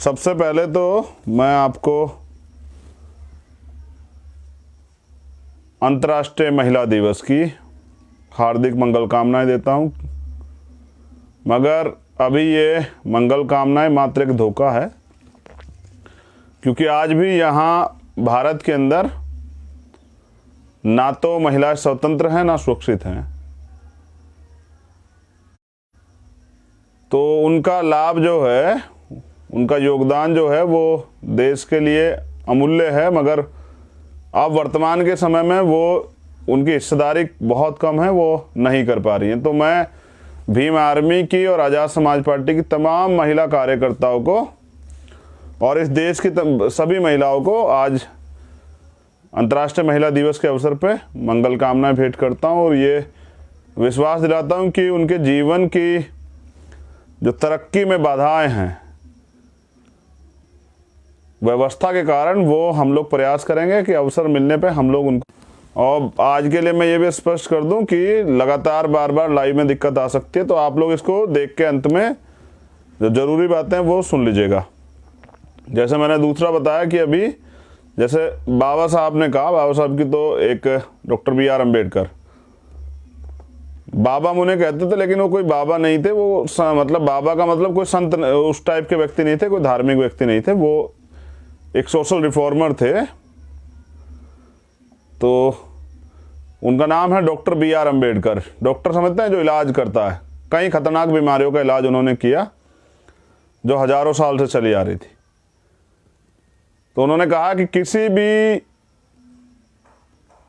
सबसे पहले तो मैं आपको अंतर्राष्ट्रीय महिला दिवस की हार्दिक मंगल कामनाएं देता हूं, मगर अभी ये मंगल कामनाएं मात्र एक धोखा है, क्योंकि आज भी यहाँ भारत के अंदर ना तो महिलाएं स्वतंत्र हैं ना सुरक्षित हैं। तो उनका लाभ जो है, उनका योगदान जो है वो देश के लिए अमूल्य है, मगर अब वर्तमान के समय में वो उनकी हिस्सेदारी बहुत कम है, वो नहीं कर पा रही हैं। तो मैं भीम आर्मी की और आज़ाद समाज पार्टी की तमाम महिला कार्यकर्ताओं को और इस देश की सभी महिलाओं को आज अंतर्राष्ट्रीय महिला दिवस के अवसर पे मंगल कामनाएं भेंट करता हूं और ये विश्वास दिलाता हूं कि उनके जीवन की जो तरक्की में बाधाएं हैं, व्यवस्था के कारण वो हम लोग प्रयास करेंगे कि अवसर मिलने पे हम लोग उनको। और आज के लिए मैं ये भी स्पष्ट कर दूं कि लगातार बार बार लाइव में दिक्कत आ सकती है, तो आप लोग इसको देख के अंत में जो ज़रूरी बातें हैं वो सुन लीजिएगा। जैसे मैंने दूसरा बताया कि अभी जैसे बाबा साहब ने कहा, बाबा साहब की तो एक डॉक्टर बी आर अम्बेडकर, बाबा मुझे कहते थे, लेकिन वो कोई बाबा नहीं थे। वो मतलब बाबा का मतलब कोई संत उस टाइप के व्यक्ति नहीं थे, कोई धार्मिक व्यक्ति नहीं थे, वो एक सोशल रिफॉर्मर थे। तो उनका नाम है doctor B R Ambedkar. Doctor समझते हैं जो इलाज करता है, कई खतरनाक बीमारियों का इलाज उन्होंने किया जो हजारों साल से चली आ रही थी। तो उन्होंने कहा कि किसी भी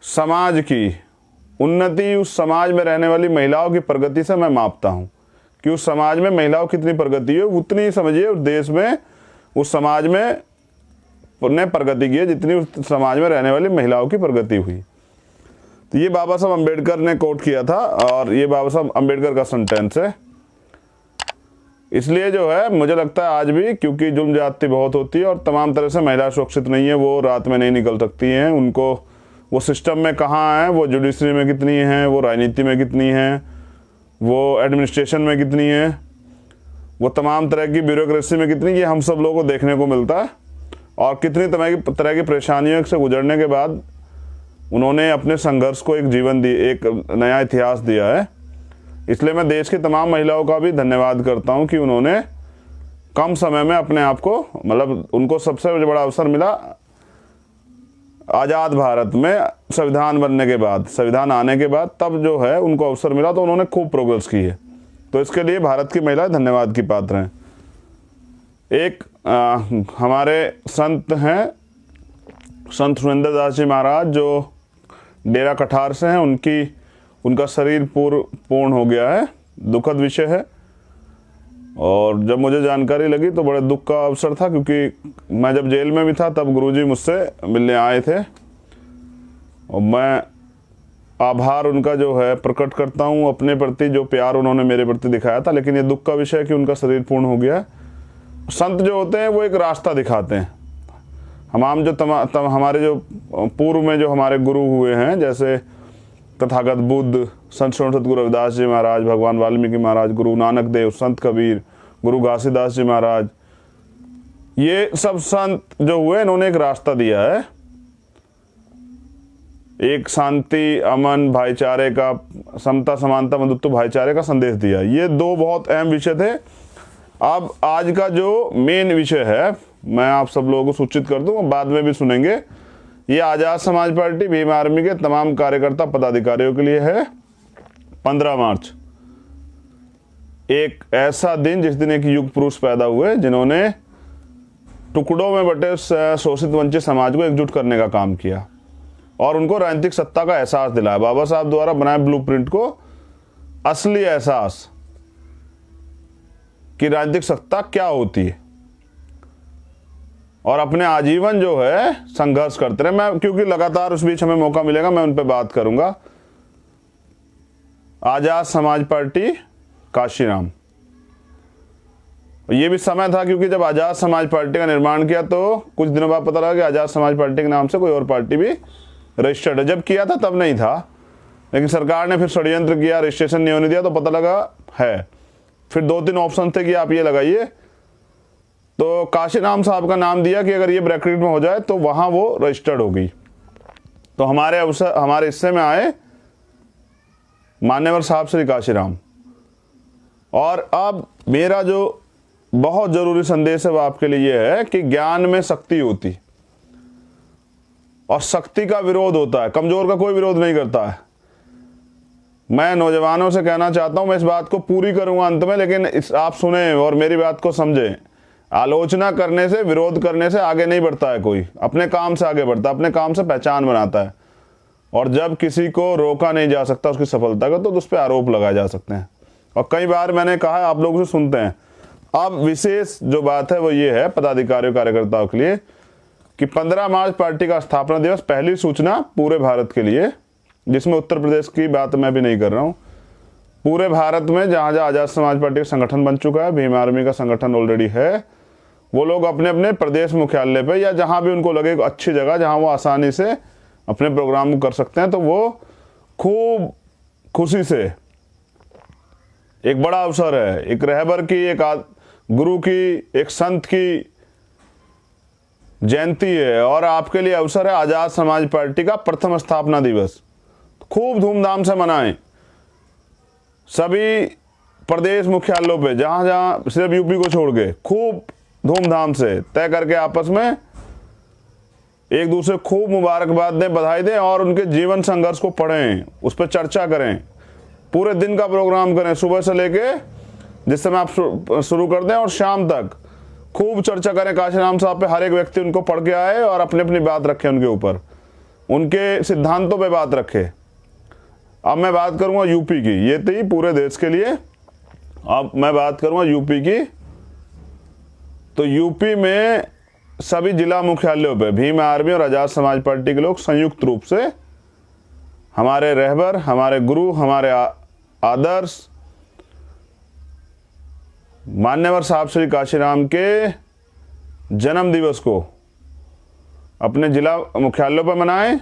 समाज की उन्नति उस समाज में रहने वाली महिलाओं की प्रगति से मैं मापता हूं, कि उस समाज में महिलाओं की कितनी प्रगति है, उतनी समझिए उस देश में, उस समाज में ने प्रगति की है जितनी उस समाज में रहने वाली महिलाओं की प्रगति हुई। तो ये बाबा साहब अम्बेडकर ने कोट किया था और ये बाबा साहब अम्बेडकर का सेंटेंस है। इसलिए जो है मुझे लगता है आज भी, क्योंकि जुल्म ज्यादती बहुत होती है और तमाम तरह से महिला सुरक्षित नहीं है, वो रात में नहीं निकल सकती हैं, उनको वो सिस्टम में कहाँ है, वो जुडिशरी में कितनी है, वो राजनीति में कितनी है, वो एडमिनिस्ट्रेशन में कितनी है, वो तमाम तरह की ब्यूरोक्रेसी में कितनी, ये हम सब लोगों को देखने को मिलता है। और कितनी तरह की परेशानियों से गुजरने के बाद उन्होंने अपने संघर्ष को एक जीवन दी, एक नया इतिहास दिया है। इसलिए मैं देश की तमाम महिलाओं का भी धन्यवाद करता हूं कि उन्होंने कम समय में अपने आप को, मतलब उनको सबसे बड़ा अवसर मिला आज़ाद भारत में संविधान बनने के बाद, संविधान आने के बाद, तब जो है उनको अवसर मिला तो उन्होंने खूब प्रोग्रेस की है। तो इसके लिए भारत की महिलाएं धन्यवाद की पात्र हैं। एक हमारे संत हैं, संत सुरेंद्र दास जी महाराज, जो डेरा कठार से हैं, उनका शरीर पूर्ण हो गया है, दुखद विषय है। और जब मुझे जानकारी लगी तो बड़े दुख का अवसर था, क्योंकि मैं जब जेल में भी था तब गुरुजी मुझसे मिलने आए थे और मैं आभार उनका जो है प्रकट करता हूँ अपने प्रति, जो प्यार उन्होंने मेरे प्रति दिखाया था। लेकिन ये दुख का विषय है कि उनका शरीर पूर्ण हो गया है। संत जो होते हैं वो एक रास्ता दिखाते हैं। हम जो हमारे जो पूर्व में जो हमारे गुरु हुए हैं, जैसे तथागत बुद्ध, संत सतगुरु रविदास जी महाराज, भगवान वाल्मीकि महाराज, गुरु नानक देव, संत कबीर, गुरु घासीदास जी महाराज, ये सब संत जो हुए इन्होंने एक रास्ता दिया है, एक शांति, अमन, भाईचारे का, समता, समानता, बंधुत्व, भाईचारे का संदेश दिया। ये दो बहुत अहम विषय थे। अब आज का जो मेन विषय है मैं आप सब लोगों को सूचित कर दूं, बाद में भी सुनेंगे। ये आज़ाद समाज पार्टी भीम आर्मी के तमाम कार्यकर्ता पदाधिकारियों के लिए है। 15 मार्च एक ऐसा दिन जिस दिन एक युग पुरुष पैदा हुए जिन्होंने टुकड़ों में बटे शोषित वंचित समाज को एकजुट करने का काम किया और उनको राजनीतिक सत्ता का एहसास दिलाया। बाबा साहब द्वारा बनाए ब्लूप्रिंट को असली एहसास कि राजनीतिक सत्ता क्या होती है, और अपने आजीवन जो है संघर्ष करते रहे। मैं क्योंकि लगातार उस बीच हमें मौका मिलेगा मैं उन पर बात करूंगा। आज़ाद समाज पार्टी काशीराम, ये भी समय था क्योंकि जब आज़ाद समाज पार्टी का निर्माण किया तो कुछ दिनों बाद पता लगा कि आज़ाद समाज पार्टी के नाम से कोई और पार्टी भी रजिस्टर्ड है। जब किया था तब नहीं था, लेकिन सरकार ने फिर षड्यंत्र किया, रजिस्ट्रेशन नहीं होने दिया, तो पता लगा है। फिर 2-3 ऑप्शन थे कि आप ये लगाइए तो काशीराम साहब का नाम दिया कि अगर ये ब्रैकेट में हो जाए तो वहाँ वो रजिस्टर्ड होगी। तो हमारे हिस्से में आए मान्यवर साहब श्री काशीराम। और अब मेरा जो बहुत ज़रूरी संदेश है वो आपके लिए ये है कि ज्ञान में शक्ति होती और शक्ति का विरोध होता है, कमज़ोर का कोई विरोध नहीं करता है। मैं नौजवानों से कहना चाहता हूँ, मैं इस बात को पूरी करूँगा अंत में, लेकिन आप सुने और मेरी बात को समझें। आलोचना करने से, विरोध करने से आगे नहीं बढ़ता है कोई, अपने काम से आगे बढ़ता है, अपने काम से पहचान बनाता है। और जब किसी को रोका नहीं जा सकता उसकी सफलता का, तो उस पर आरोप लगाए जा सकते हैं। और कई बार मैंने कहा है, आप लोगों से सुनते हैं। अब विशेष जो बात है वो ये है पदाधिकारियों कार्यकर्ताओं के लिए कि 15 मार्च पार्टी का स्थापना दिवस, पहली सूचना पूरे भारत के लिए, जिसमें उत्तर प्रदेश की बात मैं भी नहीं कर रहा हूँ। पूरे भारत में जहाँ जहाँ आज़ाद समाज पार्टी का संगठन बन चुका है, भीम आर्मी का संगठन ऑलरेडी है, वो लोग अपने अपने प्रदेश मुख्यालय पे या जहाँ भी उनको लगे अच्छी जगह जहाँ वो आसानी से अपने प्रोग्राम को कर सकते हैं, तो वो खूब खुशी से, एक बड़ा अवसर है, एक रहबर की, एक गुरु की, एक संत की जयंती है और आपके लिए अवसर है आज़ाद समाज पार्टी का प्रथम स्थापना दिवस। खूब धूमधाम से मनाएं सभी प्रदेश मुख्यालयों पे, जहाँ जहाँ, सिर्फ यूपी को छोड़ के, खूब धूमधाम से तय करके आपस में एक दूसरे खूब मुबारकबाद दें, बधाई दें और उनके जीवन संघर्ष को पढ़ें, उस पर चर्चा करें, पूरे दिन का प्रोग्राम करें, सुबह से लेके जिस समय आप शुरू कर दें और शाम तक खूब चर्चा करें काशीराम साहब पे। हर एक व्यक्ति उनको पढ़ के आए और अपनी अपनी बात रखे, उनके ऊपर, उनके सिद्धांतों पे बात रखे। अब मैं बात करूंगा यूपी की, ये थी पूरे देश के लिए। अब मैं बात करूंगा यूपी की। तो यूपी में सभी जिला मुख्यालयों पे भीम आर्मी और आज़ाद समाज पार्टी के लोग संयुक्त रूप से, हमारे रहबर, हमारे गुरु, हमारे आदर्श मान्यवर साहब श्री काशीराम के जन्म दिवस को अपने जिला मुख्यालयों पर मनाएं।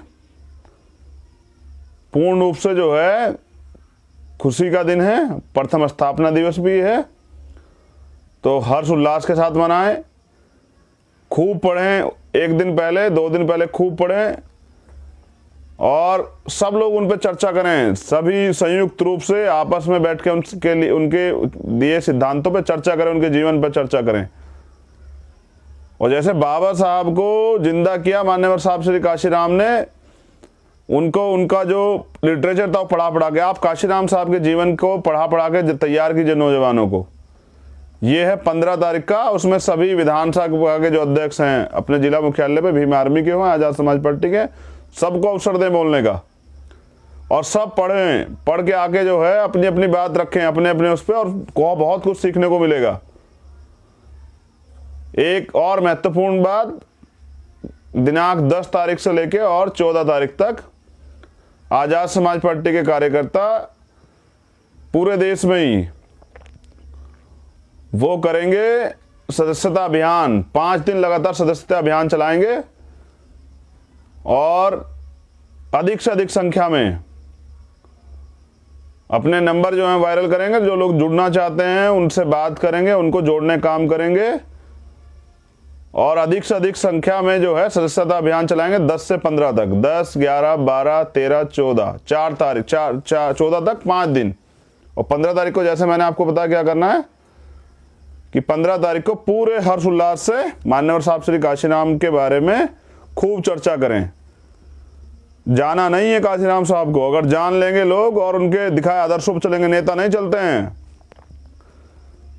पूर्ण रूप से जो है खुशी का दिन है, प्रथम स्थापना दिवस भी है, तो हर्ष उल्लास के साथ मनाएं। खूब पढ़ें, एक दिन पहले, 2 दिन पहले खूब पढ़ें और सब लोग उन पर चर्चा करें। सभी संयुक्त रूप से आपस में बैठ के उनके लिए, उनके दिए सिद्धांतों पर चर्चा करें, उनके जीवन पर चर्चा करें। और जैसे बाबा साहब को जिंदा किया मान्यवर साहब श्री काशीराम ने, उनको उनका जो लिटरेचर था वो पढ़ा के, आप काशीराम साहब के जीवन को पढ़ा के तैयार कीजिए नौजवानों को। ये है 15 तारीख का, उसमें सभी विधानसभा के जो अध्यक्ष हैं अपने जिला मुख्यालय पे, भीम आर्मी के हों, आज़ाद समाज पार्टी के, सबको अवसर दें बोलने का। और सब पढ़ें, पढ़ के आके जो है अपनी अपनी बात रखें, अपने अपने उस पर, और बहुत कुछ सीखने को मिलेगा। एक और महत्वपूर्ण बात, दिनांक 10 तारीख से लेके और 14 तारीख तक आज़ाद समाज पार्टी के कार्यकर्ता पूरे देश में ही वो करेंगे सदस्यता अभियान। 5 दिन लगातार सदस्यता अभियान चलाएंगे और अधिक से अधिक संख्या में अपने नंबर जो है वायरल करेंगे। जो लोग जुड़ना चाहते हैं उनसे बात करेंगे, उनको जोड़ने का काम करेंगे और अधिक से अधिक संख्या में जो है सदस्यता अभियान चलाएंगे 10 से 15 तक, 10, 11, 12, 13, 14, 4 तारीख, 14 तक 5 दिन। और 15 तारीख को जैसे मैंने आपको बताया क्या करना है कि 15 तारीख को पूरे हर्ष उल्लास से मान्यवर साहब श्री काशीराम के बारे में खूब चर्चा करें। जाना नहीं है काशीराम साहब को, अगर जान लेंगे लोग और उनके दिखाए आदर्शों पर चलेंगे, नेता नहीं चलते हैं।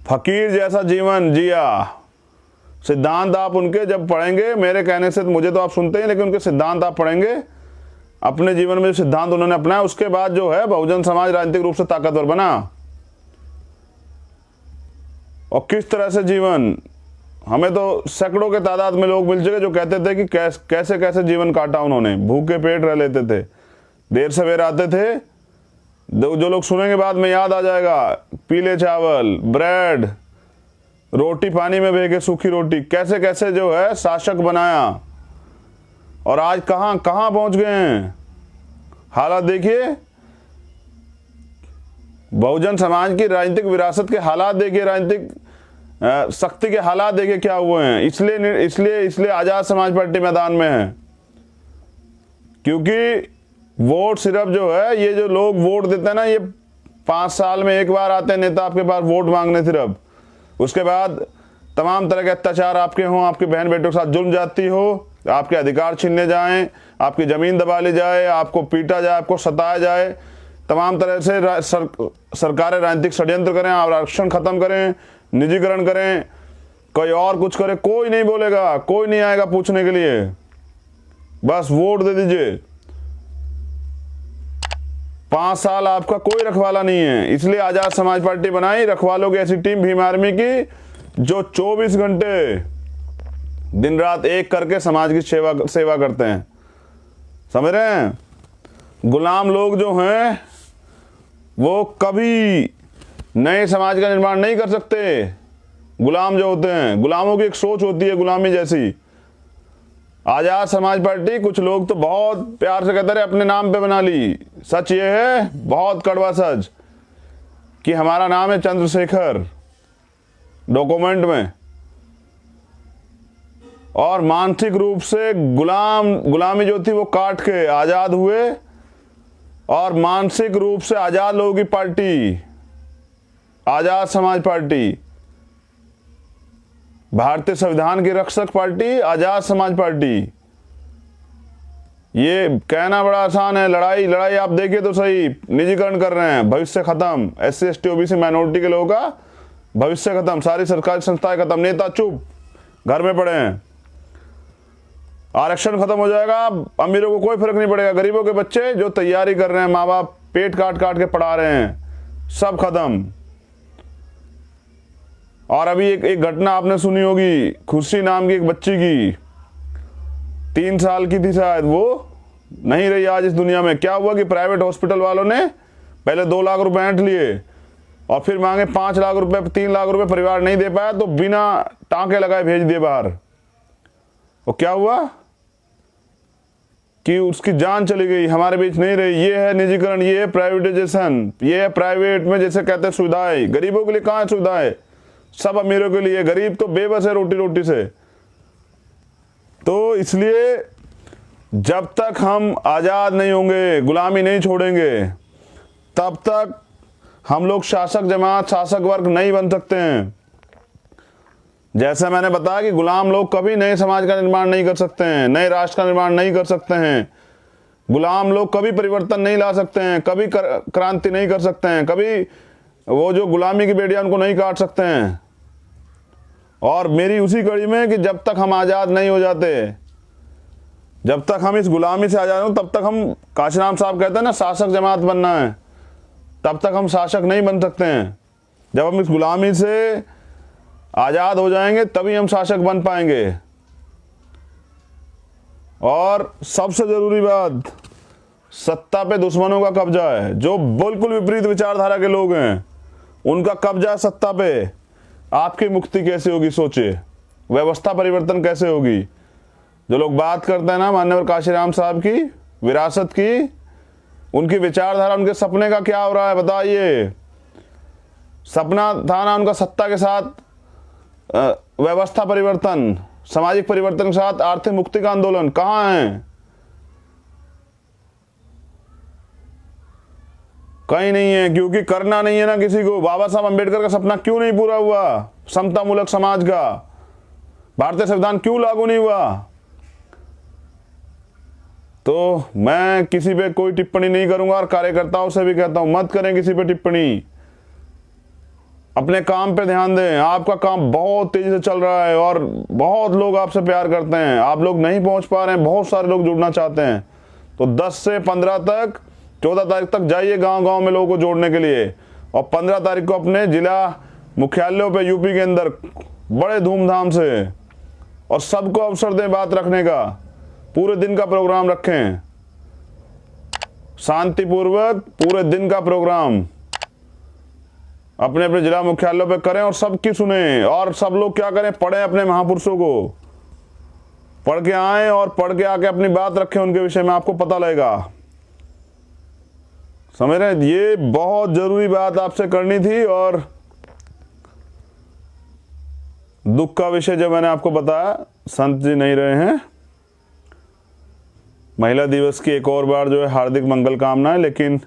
फकीर जैसा जीवन जिया, सिद्धांत आप उनके जब पढ़ेंगे, मेरे कहने से मुझे तो आप सुनते हैं, लेकिन उनके सिद्धांत आप पढ़ेंगे, अपने जीवन में जो सिद्धांत उन्होंने अपनाया, उसके बाद जो है बहुजन समाज राजनीतिक रूप से ताकतवर बना। और किस तरह से जीवन, हमें तो सैकड़ों के तादाद में लोग मिल चुके जो कहते थे कि कैसे कैसे जीवन काटा उन्होंने, भूखे पेट रह लेते थे, देर सवेर आते थे। जो लोग सुनेंगे बाद में याद आ जाएगा, पीले चावल, ब्रेड, रोटी पानी में बह के सूखी रोटी, कैसे कैसे जो है शासक बनाया और आज कहां कहां पहुंच गए हैं। हालात देखिए, बहुजन समाज की राजनीतिक विरासत के हालात देखिए, राजनीतिक सख्ती के हालात देखे क्या हुए हैं, इसलिए आजाद समाज पार्टी मैदान में है। क्योंकि वोट सिर्फ जो है, ये जो लोग वोट देते हैं ना, ये 5 साल में एक बार आते हैं नेता आपके पास वोट मांगने सिर्फ, उसके बाद तमाम तरह के अत्याचार आपके हों, आपके बहन बेटों के साथ जुल्म जाती हो, आपके अधिकार छीनने जाएं, आपकी ज़मीन दबा ली जाए, आपको पीटा जाए, आपको सताया जाए, तमाम तरह से सरकारें राजनीतिक षड्यंत्र करें, आरक्षण खत्म करें, निजीकरण करें, कोई और कुछ करे, कोई नहीं बोलेगा, कोई नहीं आएगा पूछने के लिए, बस वोट दे दीजिए। 5 साल आपका कोई रखवाला नहीं है, इसलिए आजाद समाज पार्टी बनाई, रखवालों की ऐसी टीम भीम आर्मी की, जो 24 घंटे दिन रात एक करके समाज की सेवा करते हैं। समझ रहे हैं? गुलाम लोग जो हैं वो कभी नए समाज का निर्माण नहीं कर सकते। गुलाम जो होते हैं, गुलामों की एक सोच होती है गुलामी जैसी। आजाद समाज पार्टी, कुछ लोग तो बहुत प्यार से कहते रहे अपने नाम पे बना ली। सच ये है, बहुत कड़वा सच, कि हमारा नाम है चंद्रशेखर डॉक्यूमेंट में, और मानसिक रूप से गुलामी जो थी वो काट के आजाद हुए, और मानसिक रूप से आजाद लोगों की पार्टी आजाद समाज पार्टी, भारतीय संविधान की रक्षक पार्टी आजाद समाज पार्टी। ये कहना बड़ा आसान है, लड़ाई आप देखिए तो सही। निजीकरण कर रहे हैं, भविष्य खत्म, SC ST OBC माइनॉरिटी के लोगों का भविष्य खत्म, सारी सरकारी संस्थाएं खत्म, नेता चुप घर में पड़े हैं। आरक्षण खत्म हो जाएगा, अमीरों को कोई फर्क नहीं पड़ेगा, गरीबों के बच्चे जो तैयारी कर रहे हैं, माँ बाप पेट काट काट के पढ़ा रहे हैं, सब खत्म। और अभी एक घटना आपने सुनी होगी, खुशी नाम की एक बच्ची की, 3 साल की थी शायद, वो नहीं रही आज इस दुनिया में। क्या हुआ कि प्राइवेट हॉस्पिटल वालों ने पहले 2 लाख रुपए ऐंठ लिए और फिर मांगे 5 लाख रुपए, 3 लाख रुपए, परिवार नहीं दे पाया तो बिना टांके लगाए भेज दिए बाहर। और क्या हुआ कि उसकी जान चली गई, हमारे बीच नहीं रही। ये है निजीकरण, ये है प्राइवेटाइजेशन, ये है प्राइवेट में जैसे कहते हैं सुविधाएं। गरीबों के लिए कहाँ है सुविधाएं, सब अमीरों के लिए। गरीब तो बेबस है रोटी रोटी से। तो इसलिए जब तक हम आजाद नहीं होंगे, गुलामी नहीं छोड़ेंगे, तब तक हम लोग शासक जमात, शासक वर्ग नहीं बन सकते हैं। जैसे मैंने बताया कि गुलाम लोग कभी नए समाज का निर्माण नहीं कर सकते हैं, नए राष्ट्र का निर्माण नहीं कर सकते हैं। गुलाम लोग कभी परिवर्तन नहीं ला सकते हैं, कभी क्रांति नहीं कर सकते हैं, कभी वो जो गुलामी की बेड़ियां उनको नहीं काट सकते हैं। और मेरी उसी कड़ी में कि जब तक हम आज़ाद नहीं हो जाते, जब तक हम इस गुलामी से आज़ाद हो, तब तक हम, काशीराम साहब कहते हैं ना, शासक जमात बनना है, तब तक हम शासक नहीं बन सकते हैं। जब हम इस गुलामी से आज़ाद हो जाएंगे तभी हम शासक बन पाएंगे। और सबसे ज़रूरी बात, सत्ता पे दुश्मनों का कब्जा है। जो बिल्कुल विपरीत विचारधारा के लोग हैं उनका कब्जा सत्ता पे। आपकी मुक्ति कैसे होगी सोचिए, व्यवस्था परिवर्तन कैसे होगी। जो लोग बात करते हैं ना माननीय काशीराम साहब की विरासत की, उनकी विचारधारा, उनके सपने का क्या हो रहा है बताइए। सपना था ना उनका सत्ता के साथ व्यवस्था परिवर्तन, सामाजिक परिवर्तन के साथ आर्थिक मुक्ति का आंदोलन, कहाँ है? कहीं नहीं है, क्योंकि करना नहीं है ना किसी को। बाबा साहब अंबेडकर का सपना क्यों नहीं पूरा हुआ समता मूलक समाज का? भारतीय संविधान क्यों लागू नहीं हुआ? तो मैं किसी पे कोई टिप्पणी नहीं करूंगा और कार्यकर्ताओं से भी कहता हूं मत करें किसी पे टिप्पणी। अपने काम पे ध्यान दें। आपका काम बहुत तेजी से चल रहा है और बहुत लोग आपसे प्यार करते हैं। आप लोग नहीं पहुंच पा रहे हैं, बहुत सारे लोग जुड़ना चाहते हैं, तो 10 से 15 तक, 14 तारीख तक जाइए गांव-गांव में लोगों को जोड़ने के लिए। और 15 तारीख को अपने जिला मुख्यालयों पे यूपी के अंदर बड़े धूमधाम से, और सबको अवसर दें बात रखने का। पूरे दिन का प्रोग्राम रखें, शांतिपूर्वक पूरे दिन का प्रोग्राम अपने अपने जिला मुख्यालयों पे करें और सबकी सुने। और सब लोग क्या करें, पढ़ें अपने महापुरुषों को, पढ़ के आए और पढ़ के आके अपनी बात रखें उनके विषय में, आपको पता लगेगा। समझ रहे हैं? ये बहुत जरूरी बात आपसे करनी थी। और दुख का विषय जो मैंने आपको बताया, संत जी नहीं रहे हैं। महिला दिवस की एक और बार जो है हार्दिक मंगल कामनाएं। लेकिन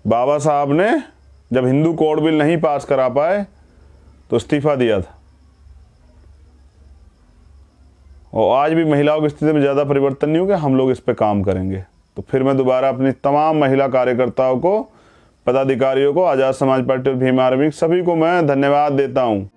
बाबा साहब ने जब हिंदू कोड बिल नहीं पास करा पाए तो इस्तीफा दिया था, और आज भी महिलाओं की स्थिति में ज़्यादा परिवर्तन नहीं हो गया। हम लोग इस पे काम करेंगे। तो फिर मैं दोबारा अपनी तमाम महिला कार्यकर्ताओं को, पदाधिकारियों को, आज़ाद समाज पार्टी और भीम आर्मी सभी को मैं धन्यवाद देता हूँ।